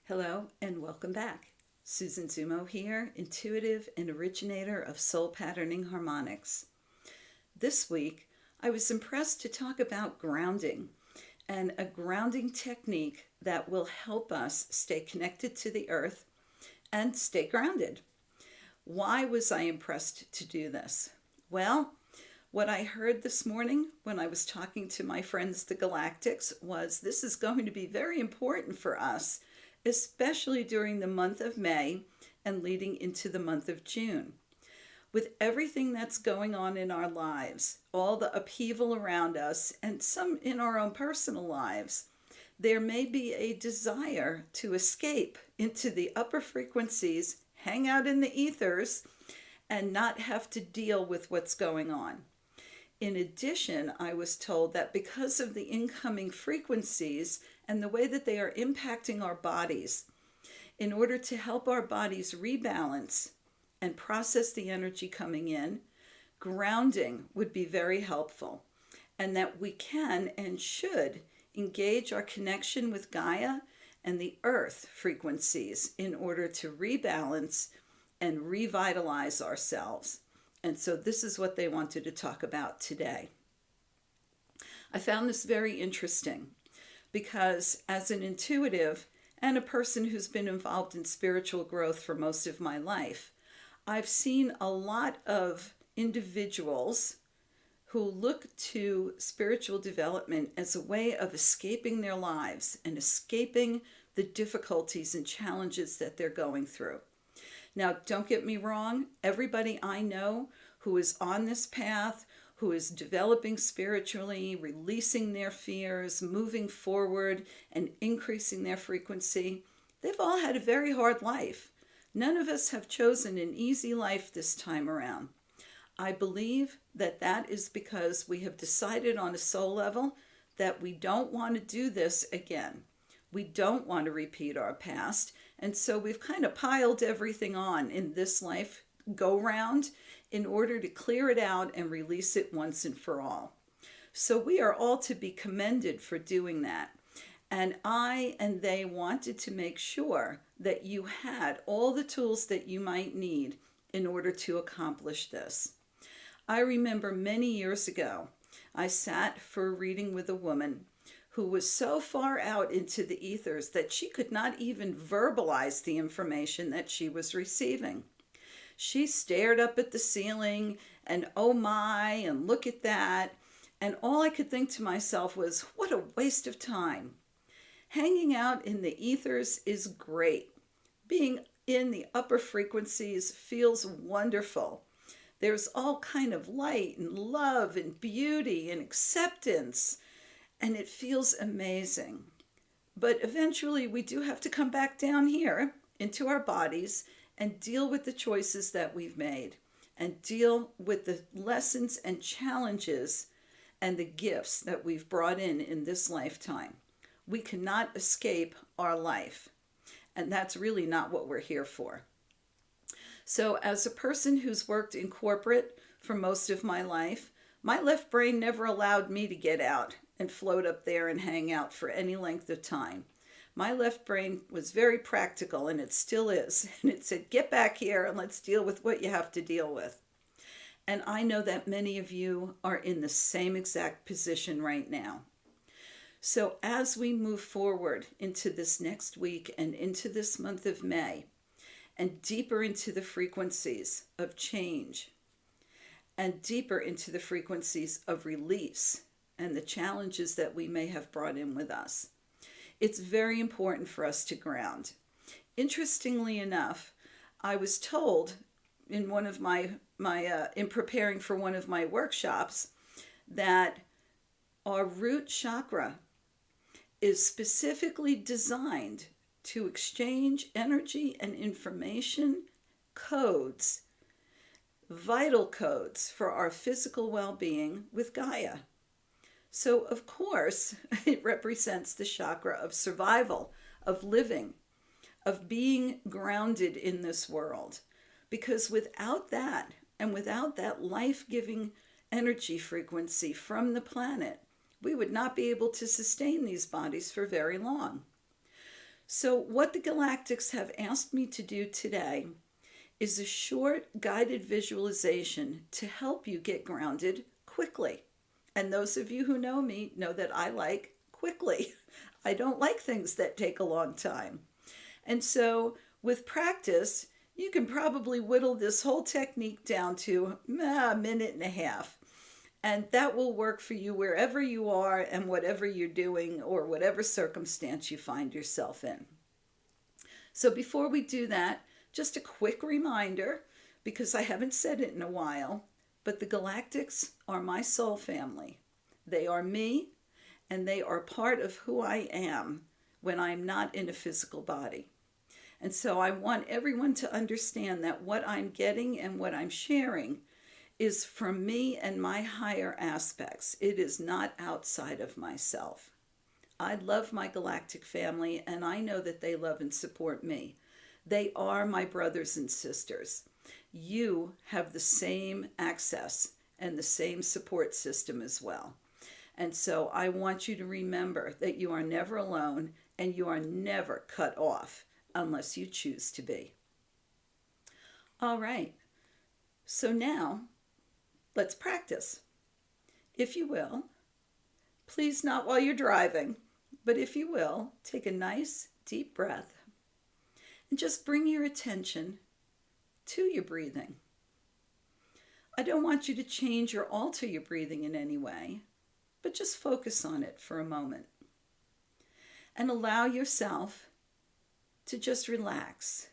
Hello and welcome back. Susan Zumo here, intuitive and originator of soul patterning harmonics. This week, I was impressed to talk about grounding and a grounding technique that will help us stay connected to the earth and stay grounded. Why was I impressed to do this? Well, what I heard this morning when I was talking to my friends, the Galactics, was this is going to be very important for us, especially during the month of May and leading into the month of June. With everything that's going on in our lives, all the upheaval around us, and some in our own personal lives, there may be a desire to escape into the upper frequencies, hang out in the ethers, and not have to deal with what's going on. In addition, I was told that because of the incoming frequencies and the way that they are impacting our bodies, in order to help our bodies rebalance and process the energy coming in, grounding would be very helpful, and that we can and should engage our connection with Gaia and the earth frequencies in order to rebalance and revitalize ourselves. And so this is what they wanted to talk about today. I found this very interesting because as an intuitive and a person who's been involved in spiritual growth for most of my life, I've seen a lot of individuals who look to spiritual development as a way of escaping their lives and escaping the difficulties and challenges that they're going through. Now, don't get me wrong, everybody I know who is on this path, who is developing spiritually, releasing their fears, moving forward, and increasing their frequency, they've all had a very hard life. None of us have chosen an easy life this time around. I believe that that is because we have decided on a soul level that we don't want to do this again. We don't want to repeat our past. And so we've kind of piled everything on in this life go round in order to clear it out and release it once and for all. So we are all to be commended for doing that. And I and they wanted to make sure that you had all the tools that you might need in order to accomplish this. I remember many years ago, I sat for a reading with a woman who was so far out into the ethers that she could not even verbalize the information that she was receiving. She stared up at the ceiling and oh my, and look at that. And all I could think to myself was, what a waste of time. Hanging out in the ethers is great. Being in the upper frequencies feels wonderful. There's all kind of light and love and beauty and acceptance, and it feels amazing. But eventually we do have to come back down here into our bodies and deal with the choices that we've made and deal with the lessons and challenges and the gifts that we've brought in this lifetime. We cannot escape our life, and that's really not what we're here for. So as a person who's worked in corporate for most of my life, my left brain never allowed me to get out and float up there and hang out for any length of time. My left brain was very practical, and it still is. And it said, get back here and let's deal with what you have to deal with. And I know that many of you are in the same exact position right now. So as we move forward into this next week and into this month of May, and deeper into the frequencies of change, and deeper into the frequencies of release and the challenges that we may have brought in with us, it's very important for us to ground. Interestingly enough, I was told in one of in preparing for one of my workshops that our root chakra is specifically designed to exchange energy and information codes, vital codes for our physical well-being with Gaia. So, of course, it represents the chakra of survival, of living, of being grounded in this world. Because without that, and without that life-giving energy frequency from the planet, we would not be able to sustain these bodies for very long. So, what the Galactics have asked me to do today is a short guided visualization to help you get grounded quickly. And those of you who know me know that I like quickly. I don't like things that take a long time. And so, with practice, you can probably whittle this whole technique down to a minute and a half. And that will work for you wherever you are and whatever you're doing or whatever circumstance you find yourself in. So before we do that, just a quick reminder, because I haven't said it in a while, but the Galactics are my soul family. They are me, and they are part of who I am when I'm not in a physical body. And so I want everyone to understand that what I'm getting and what I'm sharing is from me and my higher aspects. It is not outside of myself. I love my galactic family, and I know that they love and support me. They are my brothers and sisters. You have the same access and the same support system as well. And so I want you to remember that you are never alone and you are never cut off unless you choose to be. All right. So now, let's practice. If you will, please not while you're driving, but if you will, take a nice deep breath and just bring your attention to your breathing. I don't want you to change or alter your breathing in any way, but just focus on it for a moment. And allow yourself to just relax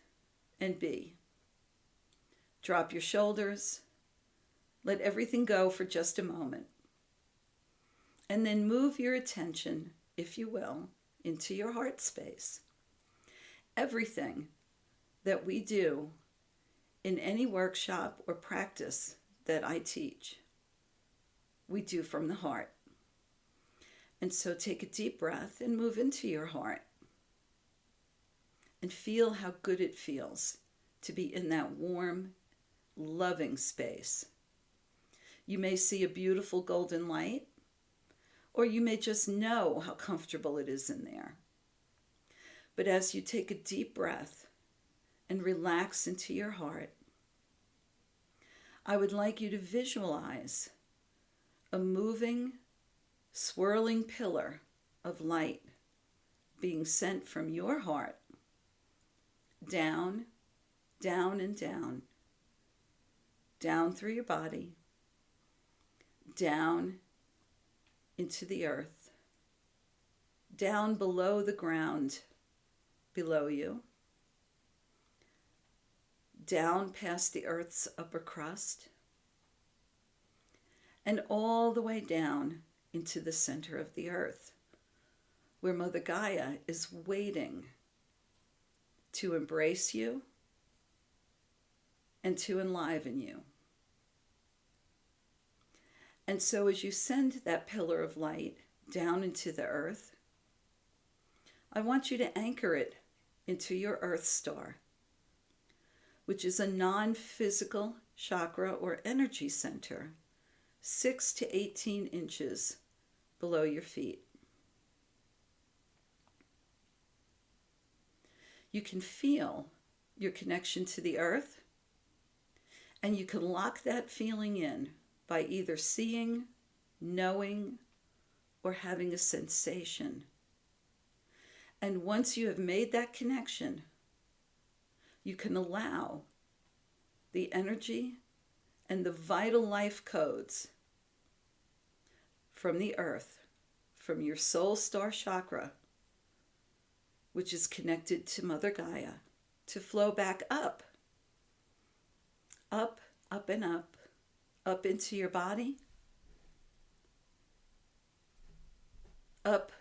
and be. Drop your shoulders. Let everything go for just a moment. And then move your attention, if you will, into your heart space. Everything that we do in any workshop or practice that I teach, we do from the heart. And so take a deep breath and move into your heart. And feel how good it feels to be in that warm, loving space. You may see a beautiful golden light, or you may just know how comfortable it is in there. But as you take a deep breath and relax into your heart, I would like you to visualize a moving, swirling pillar of light being sent from your heart down, down, and down, down through your body, down into the earth, down below the ground below you, down past the earth's upper crust, and all the way down into the center of the earth, where Mother Gaia is waiting to embrace you and to enliven you. And so as you send that pillar of light down into the earth, I want you to anchor it into your earth star, which is a non-physical chakra or energy center, 6 to 18 inches below your feet. You can feel your connection to the earth, and you can lock that feeling in by either seeing, knowing, or having a sensation. And once you have made that connection, you can allow the energy and the vital life codes from the earth, from your soul star chakra, which is connected to Mother Gaia, to flow back up, up, up and up, up into your body, up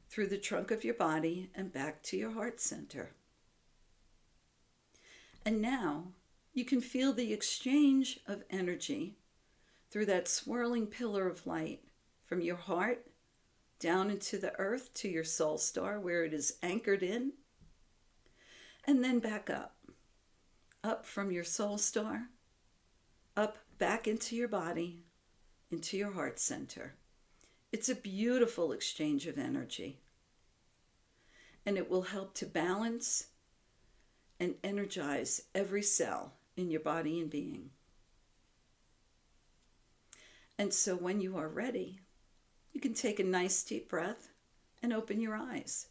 through the trunk of your body and back to your heart center. And now you can feel the exchange of energy through that swirling pillar of light from your heart down into the earth to your soul star where it is anchored in, and then back up, up from your soul star, up back into your body, into your heart center. It's a beautiful exchange of energy. and it will help to balance and energize every cell in your body and being. And so when you are ready, you can take a nice deep breath and open your eyes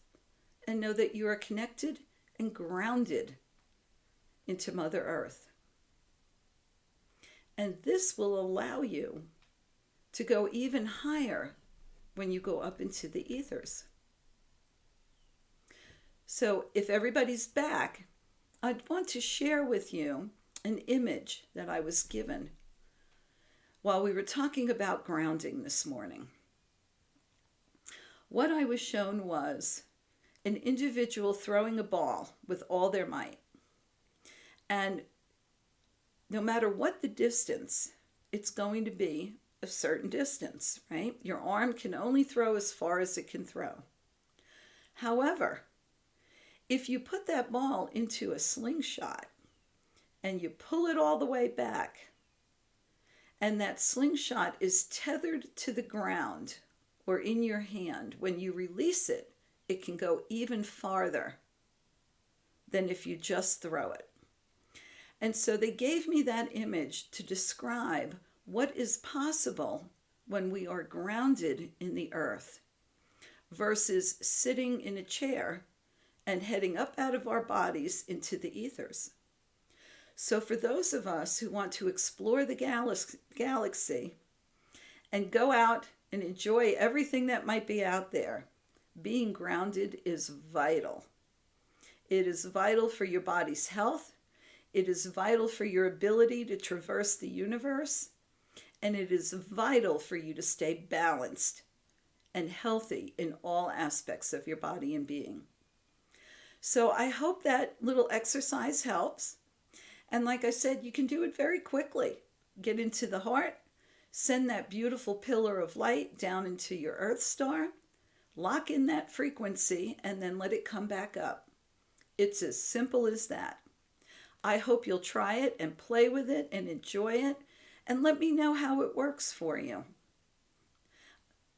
and know that you are connected and grounded into Mother Earth. And this will allow you to go even higher when you go up into the ethers. So if everybody's back, I'd want to share with you an image that I was given while we were talking about grounding this morning. What I was shown was an individual throwing a ball with all their might. And no matter what the distance, it's going to be a certain distance, right? Your arm can only throw as far as it can throw. However, if you put that ball into a slingshot and you pull it all the way back, and that slingshot is tethered to the ground or in your hand, when you release it, it can go even farther than if you just throw it. And so they gave me that image to describe what is possible when we are grounded in the earth versus sitting in a chair and heading up out of our bodies into the ethers. So for those of us who want to explore the galaxy and go out and enjoy everything that might be out there, being grounded is vital. It is vital for your body's health. It is vital for your ability to traverse the universe. And it is vital for you to stay balanced and healthy in all aspects of your body and being. So I hope that little exercise helps. And like I said, you can do it very quickly. Get into the heart, send that beautiful pillar of light down into your Earth star, lock in that frequency, and then let it come back up. It's as simple as that. I hope you'll try it and play with it and enjoy it, and let me know how it works for you.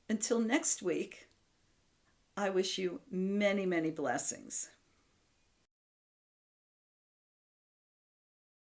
Until next week, I wish you many, many blessings.